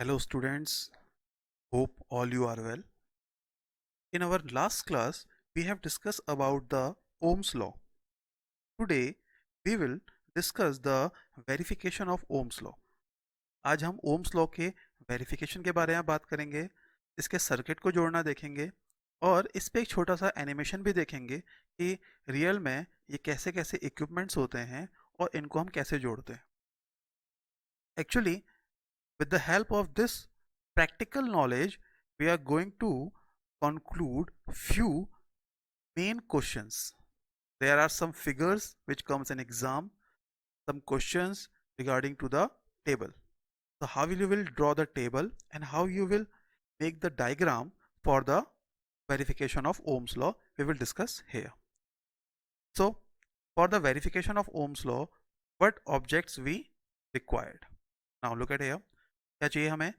Hello students, hope all you are well. In our last class, we have discussed about the Ohm's law. Today, we will discuss the verification of Ohm's law. आज हम Ohm's law के verification के बारे में बात करेंगे, इसके circuit को जोड़ना देखेंगे और इस पे एक छोटा सा एनिमेशन भी देखेंगे कि रियल में ये कैसे कैसे इक्विपमेंट्स होते हैं और इनको हम कैसे जोड़ते हैं. Actually, with the help of this practical knowledge, we are going to conclude few main questions. There are some figures which comes in exam, some questions regarding to the table. So how you will draw the table and how you will make the diagram for the verification of Ohm's law, we will discuss here. So for the verification of Ohm's law, what objects we required? Now look at here. क्या चाहिए हमें?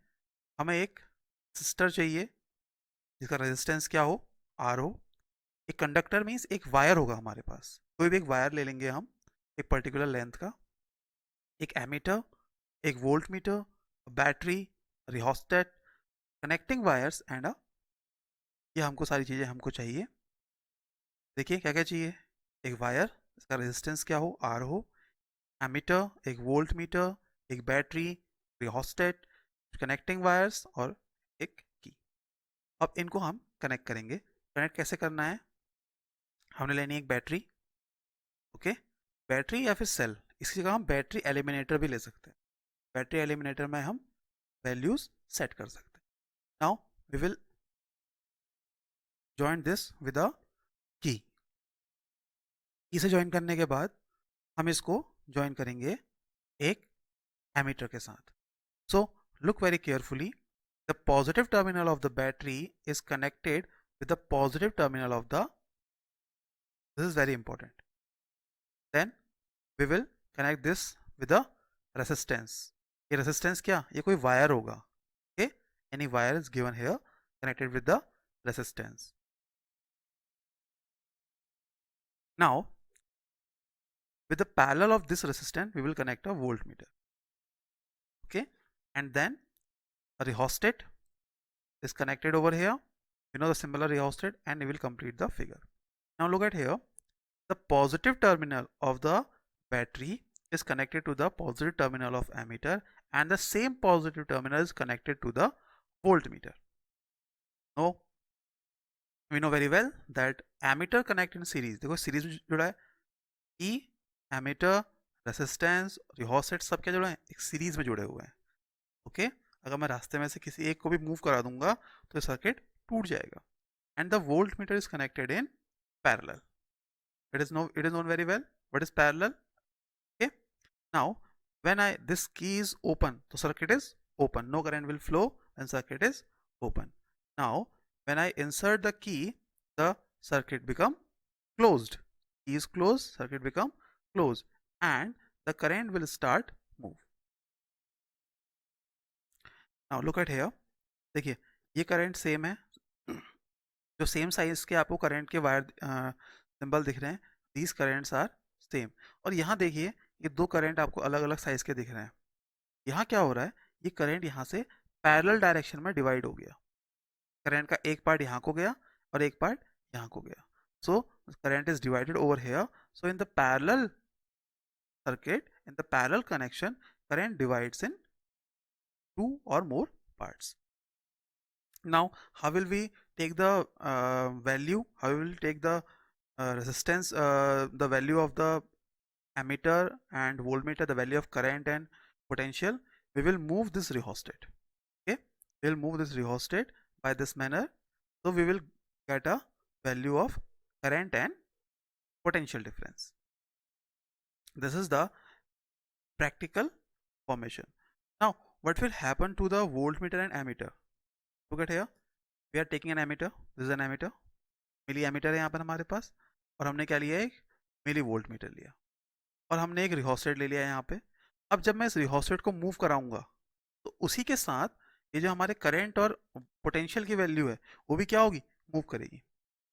हमें एक resistor चाहिए जिसका resistance क्या हो, are हो. एक कंडक्टर मीन्स एक वायर होगा हमारे पास, कोई भी एक वायर ले लेंगे हम एक पर्टिकुलर लेंथ का, एक एमीटर, एक volt meter, battery, rheostat, connecting wires and ये हमको सारी चीज़ें हमको चाहिए. देखिए क्या क्या चाहिए. एक वायर, इसका रेजिस्टेंस क्या हो, आर हो, एमीटर, एक वोल्ट मीटर, एक बैटरी, रिहोस्टेट, कनेक्टिंग वायर्स और एक की. अब इनको हम कनेक्ट करेंगे. कनेक्ट कैसे करना है? हमने लेनी है एक बैटरी. ओके, बैटरी या फिर सेल, इसकी जगह हम बैटरी एलिमिनेटर भी ले सकते हैं. बैटरी एलिमिनेटर में हम वैल्यूज सेट कर सकते हैं. Now we will join this with a key. Key से ज्वाइन करने के बाद हम इसको ज्वाइन करेंगे एक एमीटर के साथ. So look very carefully. The positive terminal of the battery is connected with the positive terminal of the, this is very important. Then we will connect this with the resistance. ये resistance क्या? ये कोई wire होगा. Okay, any wire is given here connected with the resistance. Now with the parallel of this resistance we will connect a voltmeter. Okay, and then a rheostat is connected over here. You know the symbol of rheostat, and we will complete the figure. Now look at here. The positive terminal of the battery is connected to the positive terminal of ammeter, and the same positive terminal is connected to the voltmeter. Now we know very well that ammeter connect in series. देखो series में जुड़ा है. E, ammeter, resistance, rheostat सब क्या जुड़ा है? एक series में जुड़े हुए हैं. ओके, अगर मैं रास्ते में से किसी एक को भी मूव करा दूंगा तो सर्किट टूट जाएगा. And the volt meter is connected in parallel. it is known very well what is parallel. Okay, now when this key is open, the circuit is open, no current will flow when circuit is open. Now when I insert the key, the circuit become closed. Key is closed, circuit become closed, and the current will start move. Now look at here. देखिए ये current same है, जो same size के आपको current के wire symbol दिख रहे हैं, दीज करेंट्स आर सेम. और यहाँ देखिए ये दो करंट आपको अलग अलग साइज के दिख रहे हैं. यहाँ क्या हो रहा है, ये करंट यहाँ से पैरेलल डायरेक्शन में डिवाइड हो गया. करंट का एक पार्ट यहाँ को गया और एक पार्ट यहाँ को गया. So current is divided over here. So in the parallel circuit, in the parallel connection, current divides in two or more parts. Now how will we take the value, how we will take the resistance, the value of the ammeter and voltmeter, the value of current and potential? We will move this rheostat. Okay, we will move this rheostat by this manner. So we will get a value of current and potential difference. This is the practical formation. Now what will happen to the voltmeter and ammeter? Look at here. We are taking an ammeter. This is an ammeter. Milliammeter है यहाँ पर हमारे पास, और हमने क्या लिया, एक milli volt meter लिया, और हमने एक रिहोस्टेट ले लिया यहाँ पे. अब जब मैं इस रिहोस्टेट को मूव कराऊंगा तो उसी के साथ ये जो हमारे करंट और पोटेंशियल की वैल्यू है वो भी क्या होगी, मूव करेगी.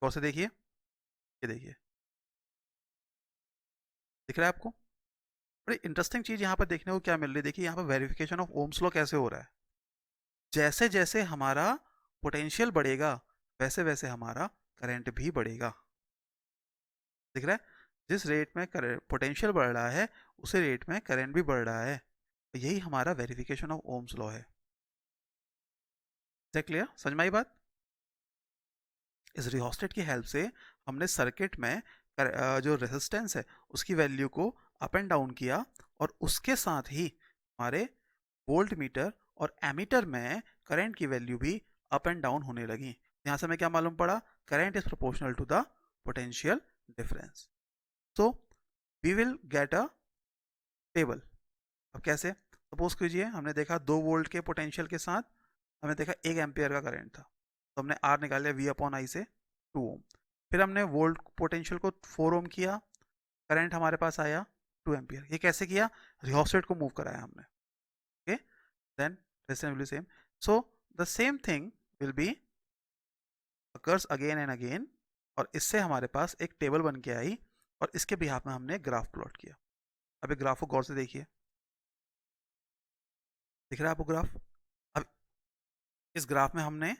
गौर से देखिए, ये देखिए दिख रहा है आपको. बड़ी इंटरेस्टिंग चीज यहाँ पर देखने को क्या मिल रही है. देखिए यहाँ पर वेरिफिकेशन ऑफ ओम्स लॉ कैसे हो रहा है. जैसे जैसे हमारा पोटेंशियल बढ़ेगा वैसे वैसे हमारा करंट भी बढ़ेगा। दिख रहा है? जिस रेट में पोटेंशियल बढ़ रहा है उसी रेट में करंट भी बढ़ रहा है। तो यही हमारा वेरिफिकेशन ऑफ ओम्स लॉ है। क्लियर? समझ में आई बात? इस रिहोस्टेट की हेल्प से हमने सर्किट में जो रेजिस्टेंस है उसकी वैल्यू को अप एंड डाउन किया, और उसके साथ ही हमारे वोल्ट मीटर और एमीटर में करंट की वैल्यू भी अप एंड डाउन होने लगी। यहाँ से हमें क्या मालूम पड़ा? Current is proportional to the potential difference. So we will get a table. अब कैसे? सपोज कीजिए हमने देखा 2 वोल्ट के पोटेंशियल के साथ हमने देखा 1 एम्पियर का करंट था, तो हमने आर निकाल लिया वी अपॉन आई से 2 ओम। फिर हमने वोल्ट पोटेंशियल को 4 ओम किया, करंट हमारे पास आया 2 एम्पियर। ये कैसे किया? रिहोस्टेट को मूव कराया हमने। Okay, then resistance will be same. So the same thing will be occurs again and again, और इससे हमारे पास एक टेबल बन के आई, और इसके बिहाफ में हमने ग्राफ प्लॉट किया। अब एक ग्राफ को गौर से देखिए, दिख रहा है आपको ग्राफ? अब इस ग्राफ में हमने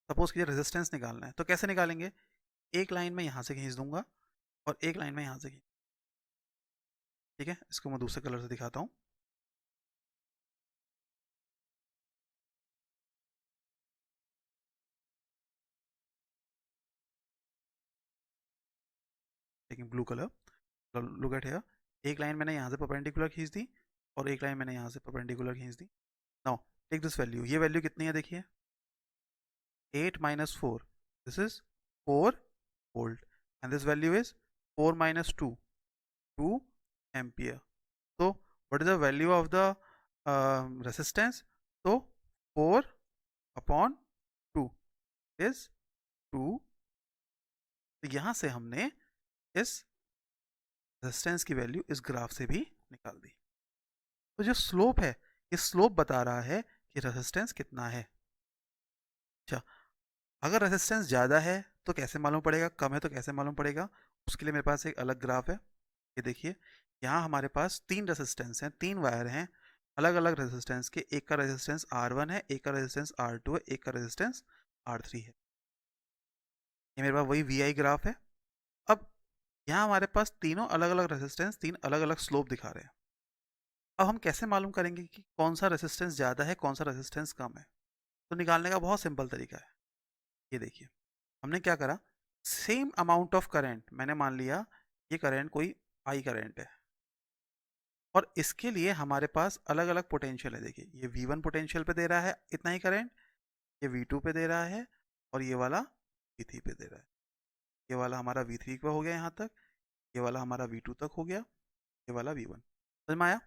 सपोज कीजिए रेजिस्टेंस निकालना है, तो कैसे निकालेंगे? एक लाइन में यहाँ से खींच दूंगा और एक लाइन में यहाँ से खींच। ठीक है, इसको मैं दूसरे कलर से दिखाता हूँ। Taking blue colour, look at here. एक लाइन मैंने यहाँ से परपेंडिकुलर खींच दी और एक लाइन मैंने यहाँ से परपेंडिकुलर खींच दी। नाउ टेक दिस वैल्यू, ये वैल्यू कितनी है देखिए, 8 minus 4, this is 4 volt, and this value is 4 minus 2, 2 ampere. So what is the value of the resistance? So 4 upon 2 is 2। तो यहाँ से हमने इस रेजिस्टेंस की वैल्यू इस ग्राफ से भी निकाल दी। तो जो स्लोप है, ये स्लोप बता रहा है कि रेजिस्टेंस कितना है। अच्छा, अगर रेजिस्टेंस ज़्यादा है तो कैसे मालूम पड़ेगा, कम है तो कैसे मालूम पड़ेगा? उसके लिए मेरे पास एक अलग ग्राफ है। ये देखिए, यहाँ हमारे पास 3 रेजिस्टेंस हैं, 3 वायर हैं अलग अलग रेजिस्टेंस के। एक का रेजिस्टेंस R1 है, एक का रेजिस्टेंस R2 है, एक का रेजिस्टेंस R3 है। ये मेरे पास वही VI ग्राफ है। अब यहाँ हमारे पास तीनों अलग अलग रेजिस्टेंस 3 अलग अलग स्लोप दिखा रहे हैं। अब हम कैसे मालूम करेंगे कि कौन सा रेजिस्टेंस ज़्यादा है, कौन सा रेजिस्टेंस कम है? तो निकालने का बहुत सिंपल तरीका है। ये देखिए, हमने क्या करा, सेम अमाउंट ऑफ करंट मैंने मान लिया ये करंट कोई आई करंट है, और इसके लिए हमारे पास अलग अलग पोटेंशियल है। देखिए, ये V1 पोटेंशियल पे दे रहा है इतना ही करंट, ये V2 पे दे रहा है, और ये वाला V3 पे दे रहा है। ये वाला हमारा V3 पे हो गया यहाँ तक, ये वाला हमारा V2 तक हो गया, ये वाला V1। समझ में आया?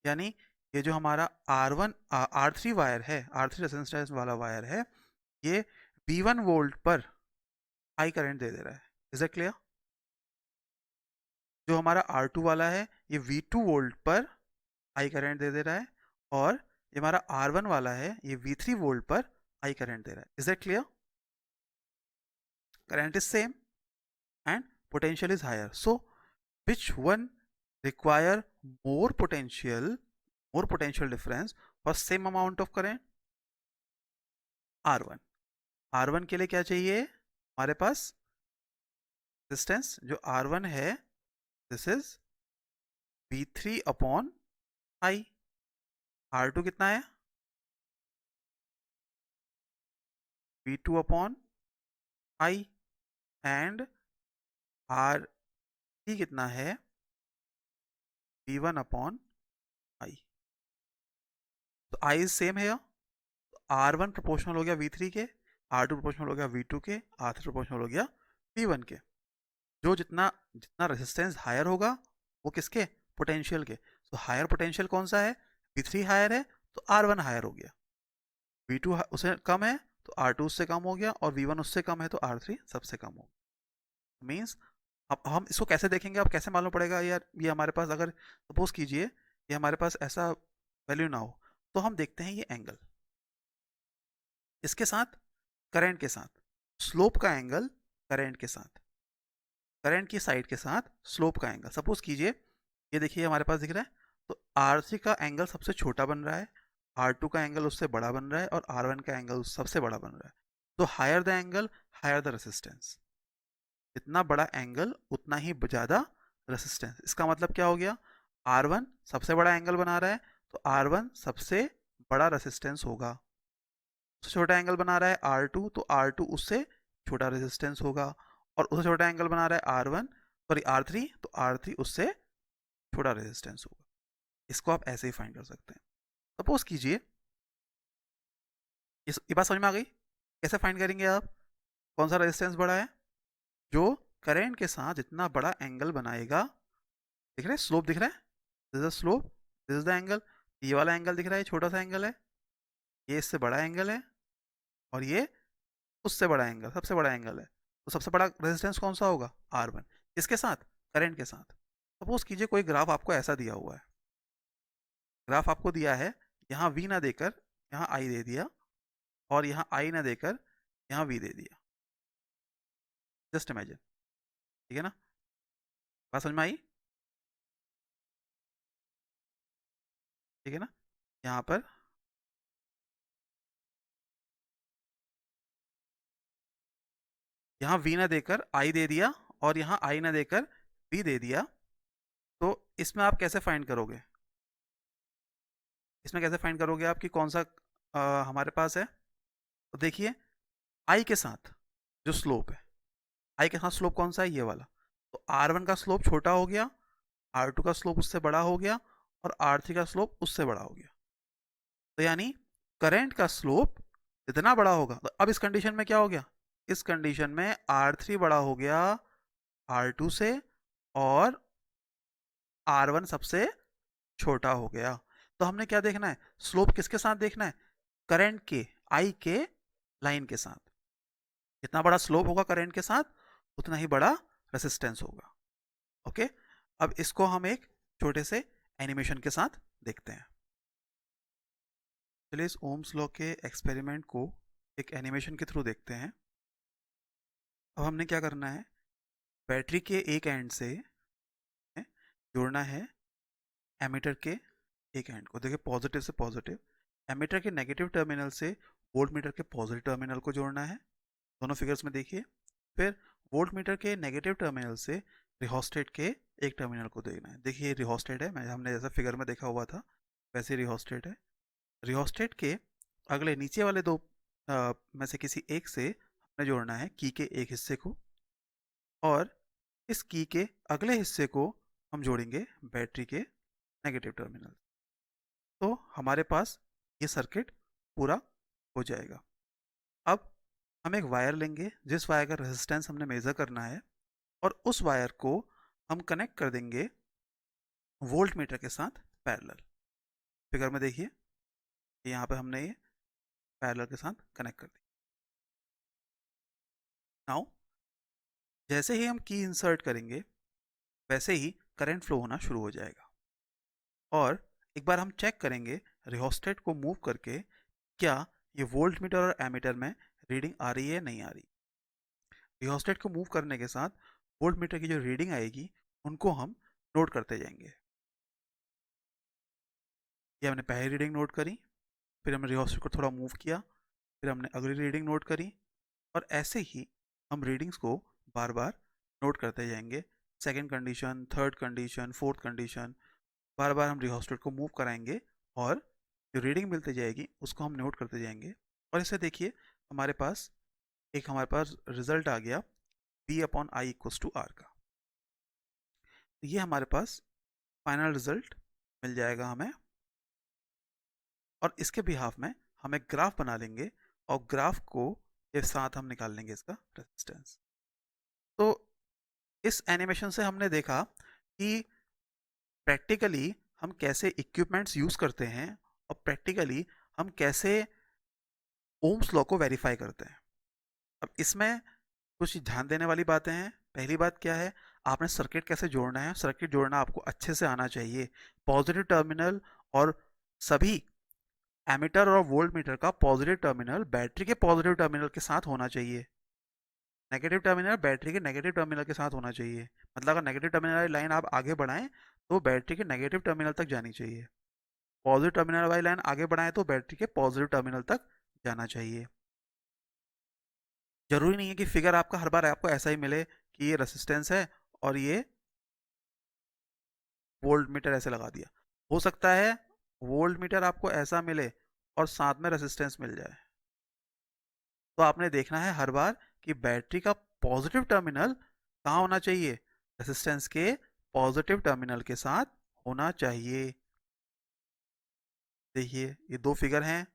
यानी ये जो हमारा R3 वायर है, R3 रेजिस्टेंस वाला वायर है, ये V1 वोल्ट पर आई करंट दे रहा है। Is that clear? जो हमारा R2 वाला है ये V2 वोल्ट पर आई करंट दे रहा है, और ये हमारा R1 वाला है ये V3 वोल्ट पर आई करंट दे रहा है। Is that clear? Current is same and potential is higher, so which one require more potential difference for same amount of current? R1। R1 के लिए क्या चाहिए हमारे पास? रेजिस्टेंस जो R1 है, this is V3 upon I. R2 कितना है? V2 upon I. And R3 कितना है? V1 upon I. तो आई इज सेम है, R1 प्रोपोर्शनल हो गया V3 के, R2 प्रोपोर्शनल हो गया V2 के, R3 प्रोपोर्शनल हो गया V1 के। जो जितना जितना रेजिस्टेंस हायर होगा वो किसके? पोटेंशियल के। तो हायर पोटेंशियल कौन सा है? V3 हायर है तो R1 हायर हो गया, V2 उससे कम है तो R2 उससे कम हो गया, और V1 उससे कम है तो R3 सबसे कम हो गया। मीन्स अब हम इसको कैसे देखेंगे, अब कैसे मालूम पड़ेगा यार ये हमारे पास, अगर सपोज कीजिए ये हमारे पास ऐसा वैल्यू ना हो, तो हम देखते हैं ये एंगल इसके साथ, करंट के साथ, स्लोप का एंगल करंट के साथ, करंट की साइड के साथ स्लोप का एंगल। सपोज कीजिए ये देखिए हमारे पास दिख रहा है, तो R3 का एंगल सबसे छोटा बन रहा है, R2 का एंगल उससे बड़ा बन रहा है और R1 का एंगल सबसे बड़ा बन रहा है। तो higher the angle higher the resistance, जितना बड़ा एंगल उतना ही ज़्यादा रेसिस्टेंस। इसका मतलब क्या हो गया, R1 सबसे बड़ा एंगल बना रहा है तो R1 सबसे बड़ा रेसिस्टेंस होगा। उससे छोटा एंगल बना रहा है R2 तो R2 उससे छोटा रेजिस्टेंस होगा। और उससे छोटा एंगल बना रहा है R1 सॉरी R3 तो R3 उससे छोटा रेजिस्टेंस होगा। इसको आप ऐसे ही फाइंड कर सकते हैं। सपोज कीजिए ये बात समझ में आ गई, कैसे फाइंड करेंगे आप, कौन सा रेजिस्टेंस बड़ा है, जो करंट के साथ जितना बड़ा एंगल बनाएगा। दिख रहा है स्लोप, दिख रहा है, this is the slope, this is the angle. ये वाला एंगल दिख रहा है, छोटा सा एंगल है, ये इससे बड़ा एंगल है, और ये उससे बड़ा एंगल, सबसे बड़ा एंगल है। तो सबसे बड़ा रेजिस्टेंस कौन सा होगा, R1। इसके साथ, करंट के साथ। सपोज कीजिए कोई ग्राफ आपको ऐसा दिया हुआ है, ग्राफ आपको दिया है, यहाँ V ना देकर यहाँ I दे दिया, और यहाँ I ना देकर यहाँ V दे दिया। जस्ट इमेजिन, ठीक है ना, बात समझ में आई, ठीक है ना। यहाँ पर यहाँ V ना देकर I दे दिया, और यहाँ I ना देकर V दे दिया। तो इसमें आप कैसे फाइंड करोगे, इसमें कैसे फाइंड करोगे आप कि कौन सा हमारे पास है। तो देखिए I के साथ जो स्लोप है, I के साथ स्लोप कौन सा है, ये वाला। तो R1 का स्लोप छोटा हो गया, R2 का स्लोप उससे बड़ा हो गया, और R3 का स्लोप उससे बड़ा हो गया। तो यानी करंट का स्लोप इतना बड़ा होगा। तो अब इस कंडीशन में क्या हो गया, इस कंडीशन में R3 बड़ा हो गया R2 से, और R1 सबसे छोटा हो गया। तो हमने क्या देखना है, स्लोप किसके साथ देखना है, करंट के, I के लाइन के साथ। जितना बड़ा स्लोप होगा करंट के साथ उतना ही बड़ा रेसिस्टेंस होगा। ओके, अब इसको हम एक छोटे से एनिमेशन के साथ देखते हैं। चलिए इस ओम्स लॉ के एक्सपेरिमेंट को एक एनिमेशन के थ्रू देखते हैं। अब हमने क्या करना है, बैटरी के एक एंड से जोड़ना है एमीटर के एक एंड को। देखिए पॉजिटिव से पॉजिटिव, एमीटर के नेगेटिव टर्मिनल से वोल्ट मीटर के पॉजिटिव टर्मिनल को जोड़ना है। दोनों फिगर्स में देखिए। फिर वोल्ट मीटर के नेगेटिव टर्मिनल से रिहोस्टेट के एक टर्मिनल को देखना है। देखिए रिहोस्टेट है, हमने जैसा फिगर में देखा हुआ था वैसे रिहोस्टेट है। रिहोस्टेट के अगले नीचे वाले दो में से किसी एक से हमें जोड़ना है की के एक हिस्से को, और इस की के अगले हिस्से को हम जोड़ेंगे बैटरी के नेगेटिव टर्मिनल। तो हमारे पास ये सर्किट पूरा हो जाएगा। अब हम एक वायर लेंगे जिस वायर का रेजिस्टेंस हमने मेज़र करना है, और उस वायर को हम कनेक्ट कर देंगे वोल्ट मीटर के साथ पैरेलल। फिगर में देखिए यहाँ पे हमने ये पैरेलल के साथ कनेक्ट कर दिया। नाउ जैसे ही हम की इंसर्ट करेंगे वैसे ही करंट फ्लो होना शुरू हो जाएगा, और एक बार हम चेक करेंगे रिहोस्टेट को मूव करके क्या ये वोल्ट मीटर और एमीटर में रीडिंग आ रही है नहीं आ रही। रिहोस्टेट को मूव करने के साथ वोल्ट मीटर की जो रीडिंग आएगी उनको हम नोट करते जाएंगे। ये हमने पहली रीडिंग नोट करी, फिर हमने रिहोस्टेट को थोड़ा मूव किया, फिर हमने अगली रीडिंग नोट करी, और ऐसे ही हम रीडिंग्स को बार बार नोट करते जाएंगे। Second condition, third condition, fourth condition, बार बार हम रिहोस्टेट को मूव कराएंगे, और जो रीडिंग मिलती जाएगी उसको हम नोट करते जाएंगे। और इसे देखिए हमारे पास रिजल्ट आ गया B/I=R का। ये हमारे पास फाइनल रिजल्ट मिल जाएगा हमें, और इसके बिहाफ में हम एक ग्राफ बना लेंगे, और ग्राफ को के साथ हम निकाल लेंगे इसका रेजिस्टेंस। तो इस एनिमेशन से हमने देखा कि प्रैक्टिकली हम कैसे इक्विपमेंट्स यूज़ करते हैं, और प्रैक्टिकली हम कैसे ओम्स लॉ को वेरीफाई करते हैं। अब इसमें कुछ ध्यान देने वाली बातें हैं। पहली बात क्या है, आपने सर्किट कैसे जोड़ना है, सर्किट जोड़ना आपको अच्छे से आना चाहिए। पॉजिटिव टर्मिनल और सभी एमीटर और वोल्ट मीटर का पॉजिटिव टर्मिनल बैटरी के पॉजिटिव टर्मिनल के साथ होना चाहिए, नेगेटिव टर्मिनल बैटरी के नेगेटिव टर्मिनल के साथ होना चाहिए। मतलब अगर नेगेटिव टर्मिनल वाली लाइन आप आगे बढ़ाएं तो बैटरी के नेगेटिव टर्मिनल तक जानी चाहिए। पॉजिटिव टर्मिनल वाली लाइन आगे बढ़ाएं तो बैटरी के पॉजिटिव टर्मिनल तक जाना चाहिए। जरूरी नहीं है कि फिगर आपका हर बार आपको ऐसा ही मिले कि ये रेसिस्टेंस है और ये वोल्ट मीटर ऐसे लगा दिया। हो सकता है वोल्ट मीटर आपको ऐसा मिले और साथ में रेसिस्टेंस मिल जाए। तो आपने देखना है हर बार कि बैटरी का पॉजिटिव टर्मिनल कहाँ होना चाहिए, रेसिस्टेंस के पॉजिटिव टर्मिनल के साथ होना चाहिए। देखिए ये दो फिगर हैं,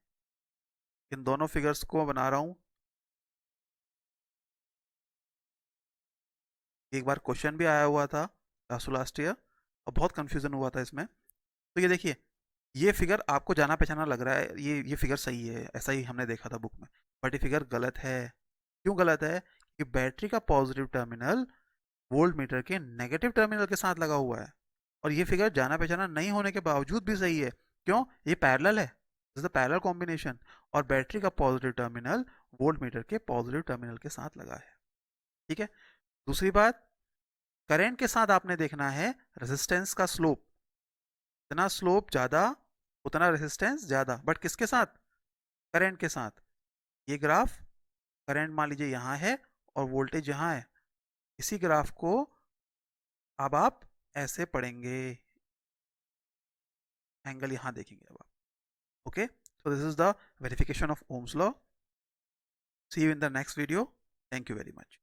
इन दोनों फिगर्स को बना रहा हूं। एक बार क्वेश्चन भी आया हुआ था लास्ट ईयर और बहुत कंफ्यूजन हुआ था इसमें। तो ये देखिए, ये फिगर आपको जाना पहचाना लग रहा है, ये फिगर सही है, ऐसा ही हमने देखा था बुक में, बट ये फिगर गलत है। क्यों गलत है? कि बैटरी का पॉजिटिव टर्मिनल वोल्ट मीटर के नेगेटिव टर्मिनल के साथ लगा हुआ है और ये फिगर जाना पहचाना नहीं होने के बावजूद भी सही है। क्यों? ये पैरेलल है, this is the parallel combination, और बैटरी का पॉजिटिव टर्मिनल वोल्ट मीटर के पॉजिटिव टर्मिनल के साथ लगा है। ठीक है। दूसरी बात, करंट के साथ आपने देखना है रेजिस्टेंस का स्लोप, जितना स्लोप ज्यादा उतना रेजिस्टेंस ज्यादा, बट किसके साथ? करंट के साथ। ये ग्राफ करंट मान लीजिए यहाँ है और वोल्टेज यहाँ है, इसी ग्राफ को अब आप ऐसे पढ़ेंगे, एंगल यहाँ देखेंगे अब आप। Okay, so this is the verification of Ohm's law. See you in the next video. Thank you very much.